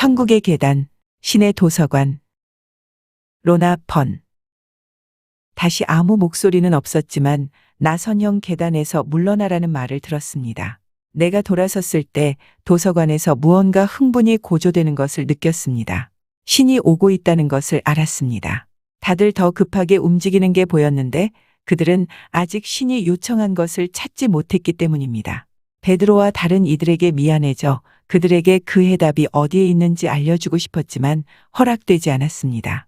천국의 계단, 신의 도서관. 로나 펀. 다시 아무 목소리는 없었지만 나선형 계단에서 물러나라는 말을 들었습니다. 내가 돌아섰을 때 도서관에서 무언가 흥분이 고조되는 것을 느꼈습니다. 신이 오고 있다는 것을 알았습니다. 다들 더 급하게 움직이는 게 보였는데 그들은 아직 신이 요청한 것을 찾지 못했기 때문입니다. 베드로와 다른 이들에게 미안해져 그들에게 그 해답이 어디에 있는지 알려주고 싶었지만 허락되지 않았습니다.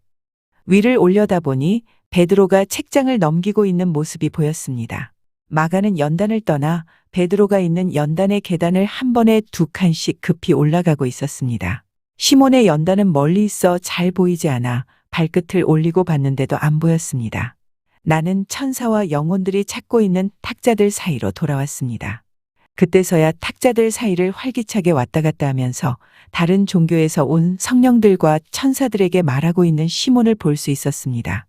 위를 올려다보니 베드로가 책장을 넘기고 있는 모습이 보였습니다. 마가는 연단을 떠나 베드로가 있는 연단의 계단을 한 번에 2칸씩 급히 올라가고 있었습니다. 시몬의 연단은 멀리 있어 잘 보이지 않아 발끝을 올리고 봤는데도 안 보였습니다. 나는 천사와 영혼들이 찾고 있는 탁자들 사이로 돌아왔습니다. 그때서야 탁자들 사이를 활기차게 왔다 갔다 하면서 다른 종교에서 온 성령들과 천사들에게 말하고 있는 시몬을 볼 수 있었습니다.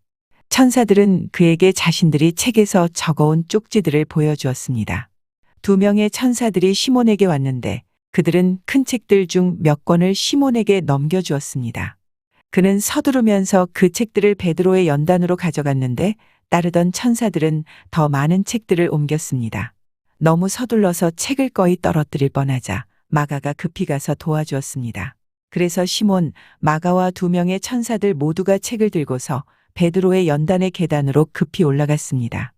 천사들은 그에게 자신들이 책에서 적어온 쪽지들을 보여주었습니다. 2명의 천사들이 시몬에게 왔는데 그들은 큰 책들 중 몇 권을 시몬에게 넘겨주었습니다. 그는 서두르면서 그 책들을 베드로의 연단으로 가져갔는데 따르던 천사들은 더 많은 책들을 옮겼습니다. 너무 서둘러서 책을 거의 떨어뜨릴 뻔하자 마가가 급히 가서 도와주었습니다. 그래서 시몬, 마가와 2명의 천사들 모두가 책을 들고서 베드로의 연단의 계단으로 급히 올라갔습니다.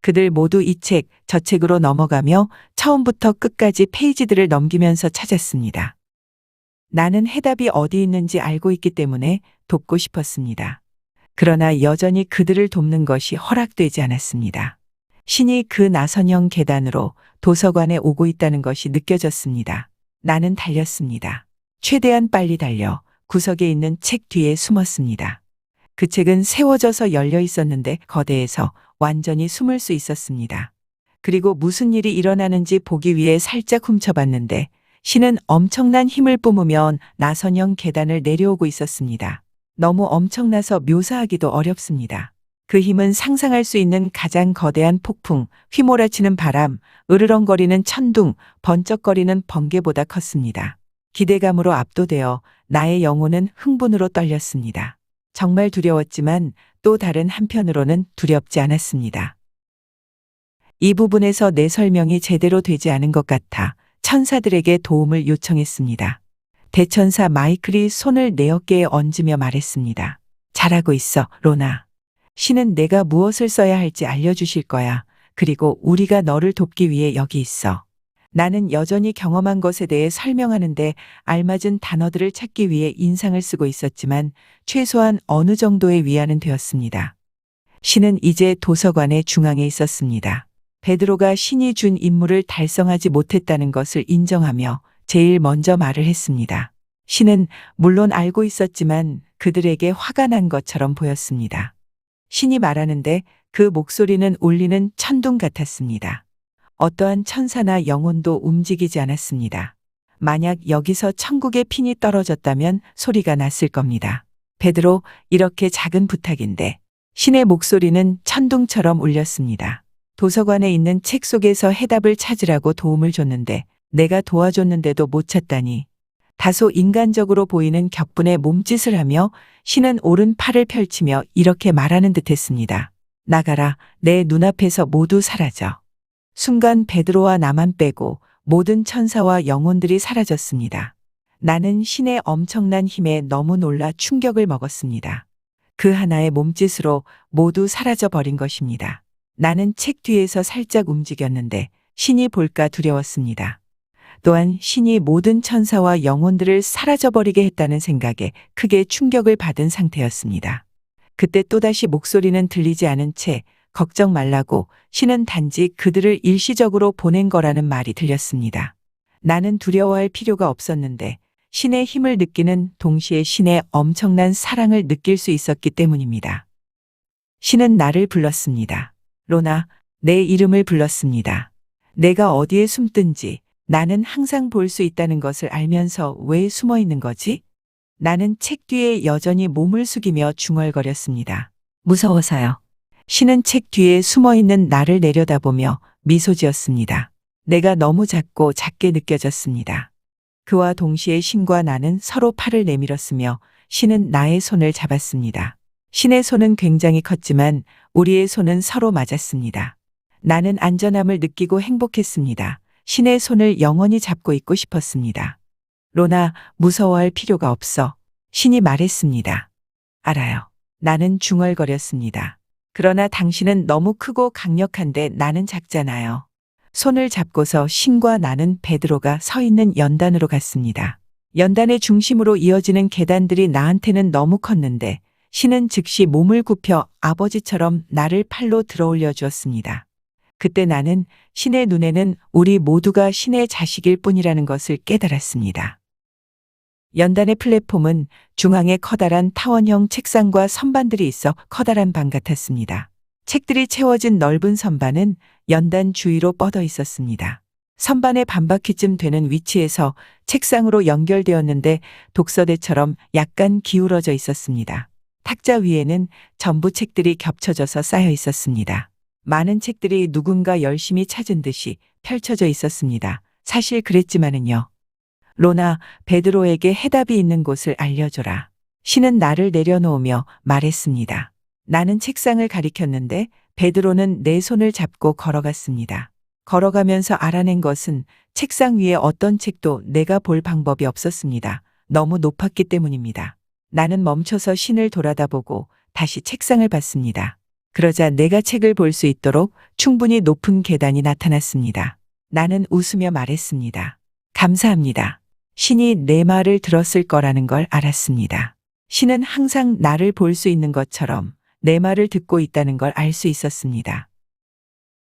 그들 모두 이 책, 저 책으로 넘어가며 처음부터 끝까지 페이지들을 넘기면서 찾았습니다. 나는 해답이 어디 있는지 알고 있기 때문에 돕고 싶었습니다. 그러나 여전히 그들을 돕는 것이 허락되지 않았습니다. 신이 그 나선형 계단으로 도서관에 오고 있다는 것이 느껴졌습니다. 나는 달렸습니다. 최대한 빨리 달려 구석에 있는 책 뒤에 숨었습니다. 그 책은 세워져서 열려 있었는데 거대해서 완전히 숨을 수 있었습니다. 그리고 무슨 일이 일어나는지 보기 위해 살짝 훔쳐봤는데 신은 엄청난 힘을 뿜으며 나선형 계단을 내려오고 있었습니다. 너무 엄청나서 묘사하기도 어렵습니다. 그 힘은 상상할 수 있는 가장 거대한 폭풍, 휘몰아치는 바람, 으르렁거리는 천둥, 번쩍거리는 번개보다 컸습니다. 기대감으로 압도되어 나의 영혼은 흥분으로 떨렸습니다. 정말 두려웠지만 또 다른 한편으로는 두렵지 않았습니다. 이 부분에서 내 설명이 제대로 되지 않은 것 같아 천사들에게 도움을 요청했습니다. 대천사 마이클이 손을 내 어깨에 얹으며 말했습니다. 잘하고 있어, 로나. 신은 내가 무엇을 써야 할지 알려주실 거야. 그리고 우리가 너를 돕기 위해 여기 있어. 나는 여전히 경험한 것에 대해 설명하는데 알맞은 단어들을 찾기 위해 인상을 쓰고 있었지만 최소한 어느 정도의 위안은 되었습니다. 신은 이제 도서관의 중앙에 있었습니다. 베드로가 신이 준 임무를 달성하지 못했다는 것을 인정하며 제일 먼저 말을 했습니다. 신은 물론 알고 있었지만 그들에게 화가 난 것처럼 보였습니다. 신이 말하는데 그 목소리는 울리는 천둥 같았습니다. 어떠한 천사나 영혼도 움직이지 않았습니다. 만약 여기서 천국의 핀이 떨어졌다면 소리가 났을 겁니다. 베드로, 이렇게 작은 부탁인데. 신의 목소리는 천둥처럼 울렸습니다. 도서관에 있는 책 속에서 해답을 찾으라고 도움을 줬는데 내가 도와줬는데도 못 찾다니. 다소 인간적으로 보이는 격분의 몸짓을 하며 신은 오른팔을 펼치며 이렇게 말하는 듯했습니다. 나가라, 내 눈앞에서 모두 사라져. 순간 베드로와 나만 빼고 모든 천사와 영혼들이 사라졌습니다. 나는 신의 엄청난 힘에 너무 놀라 충격을 먹었습니다. 그 하나의 몸짓으로 모두 사라져 버린 것입니다. 나는 책 뒤에서 살짝 움직였는데 신이 볼까 두려웠습니다. 또한 신이 모든 천사와 영혼들을 사라져버리게 했다는 생각에 크게 충격을 받은 상태였습니다. 그때 또다시 목소리는 들리지 않은 채 걱정 말라고 신은 단지 그들을 일시적으로 보낸 거라는 말이 들렸습니다. 나는 두려워할 필요가 없었는데 신의 힘을 느끼는 동시에 신의 엄청난 사랑을 느낄 수 있었기 때문입니다. 신은 나를 불렀습니다. 로나, 내 이름을 불렀습니다. 내가 어디에 숨든지 나는 항상 볼 수 있다는 것을 알면서 왜 숨어 있는 거지? 나는 책 뒤에 여전히 몸을 숙이며 중얼거렸습니다. 무서워서요. 신은 책 뒤에 숨어 있는 나를 내려다보며 미소 지었습니다. 내가 너무 작고 작게 느껴졌습니다. 그와 동시에 신과 나는 서로 팔을 내밀었으며 신은 나의 손을 잡았습니다. 신의 손은 굉장히 컸지만 우리의 손은 서로 맞았습니다. 나는 안전함을 느끼고 행복했습니다. 신의 손을 영원히 잡고 있고 싶었습니다. 로나, 무서워할 필요가 없어. 신이 말했습니다. 알아요. 나는 중얼거렸습니다. 그러나 당신은 너무 크고 강력한데 나는 작잖아요. 손을 잡고서 신과 나는 베드로가 서 있는 연단으로 갔습니다. 연단의 중심으로 이어지는 계단들이 나한테는 너무 컸는데 신은 즉시 몸을 굽혀 아버지처럼 나를 팔로 들어올려 주었습니다. 그때 나는 신의 눈에는 우리 모두가 신의 자식일 뿐이라는 것을 깨달았습니다. 연단의 플랫폼은 중앙에 커다란 타원형 책상과 선반들이 있어 커다란 방 같았습니다. 책들이 채워진 넓은 선반은 연단 주위로 뻗어 있었습니다. 선반의 반바퀴쯤 되는 위치에서 책상으로 연결되었는데 독서대처럼 약간 기울어져 있었습니다. 탁자 위에는 전부 책들이 겹쳐져서 쌓여 있었습니다. 많은 책들이 누군가 열심히 찾은 듯이 펼쳐져 있었습니다. 사실 그랬지만은요. 로나, 베드로에게 해답이 있는 곳을 알려줘라. 신은 나를 내려놓으며 말했습니다. 나는 책상을 가리켰는데 베드로는 내 손을 잡고 걸어갔습니다. 걸어가면서 알아낸 것은 책상 위에 어떤 책도 내가 볼 방법이 없었습니다. 너무 높았기 때문입니다. 나는 멈춰서 신을 돌아다보고 다시 책상을 봤습니다. 그러자 내가 책을 볼 수 있도록 충분히 높은 계단이 나타났습니다. 나는 웃으며 말했습니다. 감사합니다. 신이 내 말을 들었을 거라는 걸 알았습니다. 신은 항상 나를 볼 수 있는 것처럼 내 말을 듣고 있다는 걸 알 수 있었습니다.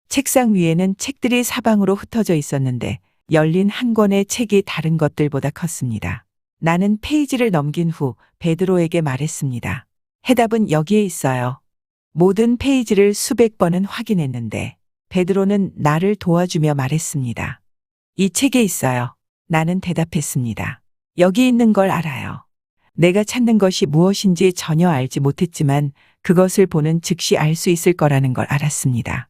책상 위에는 책들이 사방으로 흩어져 있었는데 열린 한 권의 책이 다른 것들보다 컸습니다. 나는 페이지를 넘긴 후 베드로에게 말했습니다. 해답은 여기에 있어요. 모든 페이지를 수백 번은 확인했는데 베드로는 나를 도와주며 말했습니다. 이 책에 있어요. 나는 대답했습니다. 여기 있는 걸 알아요. 내가 찾는 것이 무엇인지 전혀 알지 못했지만 그것을 보는 즉시 알 수 있을 거라는 걸 알았습니다.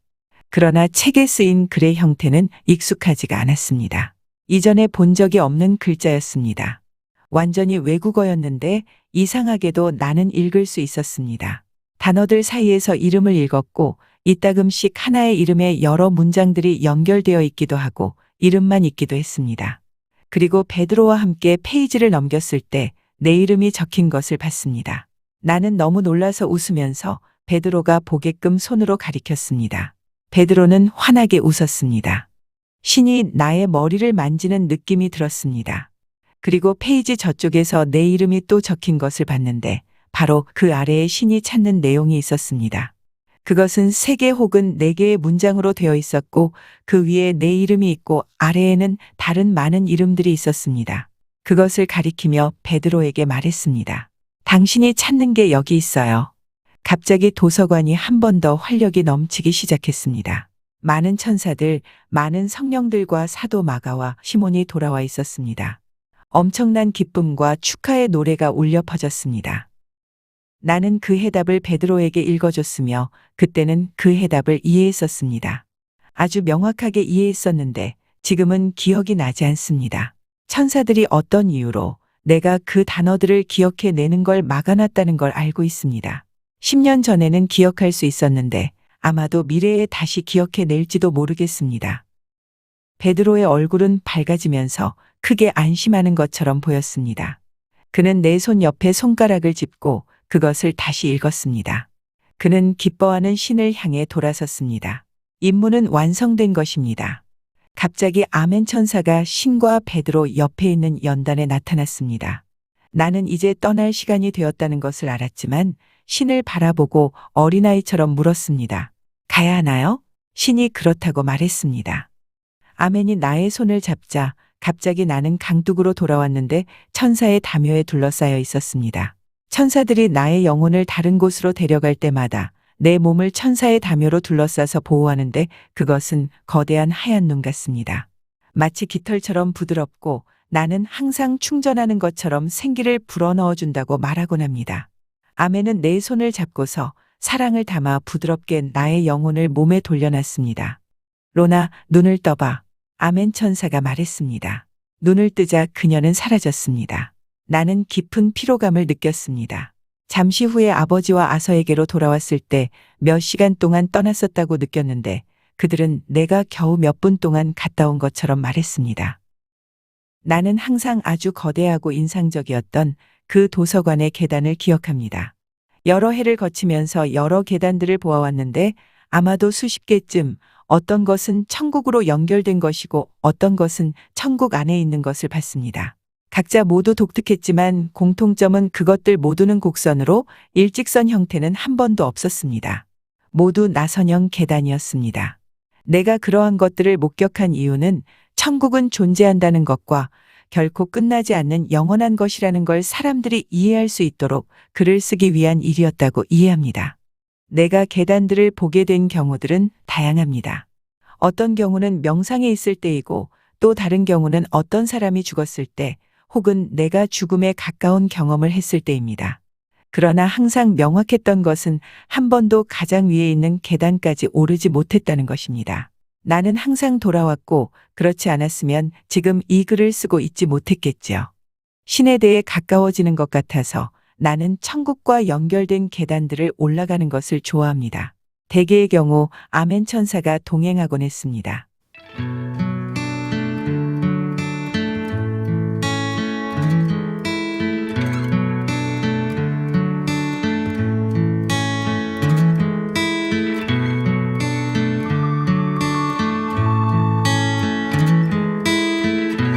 그러나 책에 쓰인 글의 형태는 익숙하지가 않았습니다. 이전에 본 적이 없는 글자였습니다. 완전히 외국어였는데 이상하게도 나는 읽을 수 있었습니다. 단어들 사이에서 이름을 읽었고 이따금씩 하나의 이름에 여러 문장들이 연결되어 있기도 하고 이름만 있기도 했습니다. 그리고 베드로와 함께 페이지를 넘겼을 때 내 이름이 적힌 것을 봤습니다. 나는 너무 놀라서 웃으면서 베드로가 보게끔 손으로 가리켰습니다. 베드로는 환하게 웃었습니다. 신이 나의 머리를 만지는 느낌이 들었습니다. 그리고 페이지 저쪽에서 내 이름이 또 적힌 것을 봤는데 바로 그 아래에 신이 찾는 내용이 있었습니다. 그것은 3개 혹은 4개의 문장으로 되어 있었고 그 위에 내 이름이 있고 아래에는 다른 많은 이름들이 있었습니다. 그것을 가리키며 베드로에게 말했습니다. 당신이 찾는 게 여기 있어요. 갑자기 도서관이 한 번 더 활력이 넘치기 시작했습니다. 많은 천사들, 많은 성령들과 사도 마가와 시몬이 돌아와 있었습니다. 엄청난 기쁨과 축하의 노래가 울려 퍼졌습니다. 나는 그 해답을 베드로에게 읽어줬으며 그때는 그 해답을 이해했었습니다. 아주 명확하게 이해했었는데 지금은 기억이 나지 않습니다. 천사들이 어떤 이유로 내가 그 단어들을 기억해내는 걸 막아놨다는 걸 알고 있습니다. 10년 전에는 기억할 수 있었는데 아마도 미래에 다시 기억해낼지도 모르겠습니다. 베드로의 얼굴은 밝아지면서 크게 안심하는 것처럼 보였습니다. 그는 내 손 옆에 손가락을 짚고 그것을 다시 읽었습니다. 그는 기뻐하는 신을 향해 돌아섰습니다. 임무는 완성된 것입니다. 갑자기 아멘 천사가 신과 베드로 옆에 있는 연단에 나타났습니다. 나는 이제 떠날 시간이 되었다는 것을 알았지만 신을 바라보고 어린아이처럼 물었습니다. 가야 하나요? 신이 그렇다고 말했습니다. 아멘이 나의 손을 잡자 갑자기 나는 강둑으로 돌아왔는데 천사의 다묘에 둘러싸여 있었습니다. 천사들이 나의 영혼을 다른 곳으로 데려갈 때마다 내 몸을 천사의 다묘로 둘러싸서 보호하는데 그것은 거대한 하얀 눈 같습니다. 마치 깃털처럼 부드럽고 나는 항상 충전하는 것처럼 생기를 불어넣어준다고 말하곤 합니다. 아멘은 내 손을 잡고서 사랑을 담아 부드럽게 나의 영혼을 몸에 돌려놨습니다. 로나, 눈을 떠봐. 아멘 천사가 말했습니다. 눈을 뜨자 그녀는 사라졌습니다. 나는 깊은 피로감을 느꼈습니다. 잠시 후에 아버지와 아서에게로 돌아왔을 때 몇 시간 동안 떠났었다고 느꼈는데 그들은 내가 겨우 몇 분 동안 갔다 온 것처럼 말했습니다. 나는 항상 아주 거대하고 인상적이었던 그 도서관의 계단을 기억합니다. 여러 해를 거치면서 여러 계단들을 보아왔는데 아마도 수십 개쯤 어떤 것은 천국으로 연결된 것이고 어떤 것은 천국 안에 있는 것을 봤습니다. 각자 모두 독특했지만 공통점은 그것들 모두는 곡선으로 일직선 형태는 한 번도 없었습니다. 모두 나선형 계단이었습니다. 내가 그러한 것들을 목격한 이유는 천국은 존재한다는 것과 결코 끝나지 않는 영원한 것이라는 걸 사람들이 이해할 수 있도록 글을 쓰기 위한 일이었다고 이해합니다. 내가 계단들을 보게 된 경우들은 다양합니다. 어떤 경우는 명상에 있을 때이고 또 다른 경우는 어떤 사람이 죽었을 때 혹은 내가 죽음에 가까운 경험을 했을 때입니다. 그러나 항상 명확했던 것은 한 번도 가장 위에 있는 계단까지 오르지 못했다는 것입니다. 나는 항상 돌아왔고 그렇지 않았으면 지금 이 글을 쓰고 있지 못했겠지요. 신에 대해 가까워지는 것 같아서 나는 천국과 연결된 계단들을 올라가는 것을 좋아합니다. 대개의 경우 아멘 천사가 동행하곤 했습니다.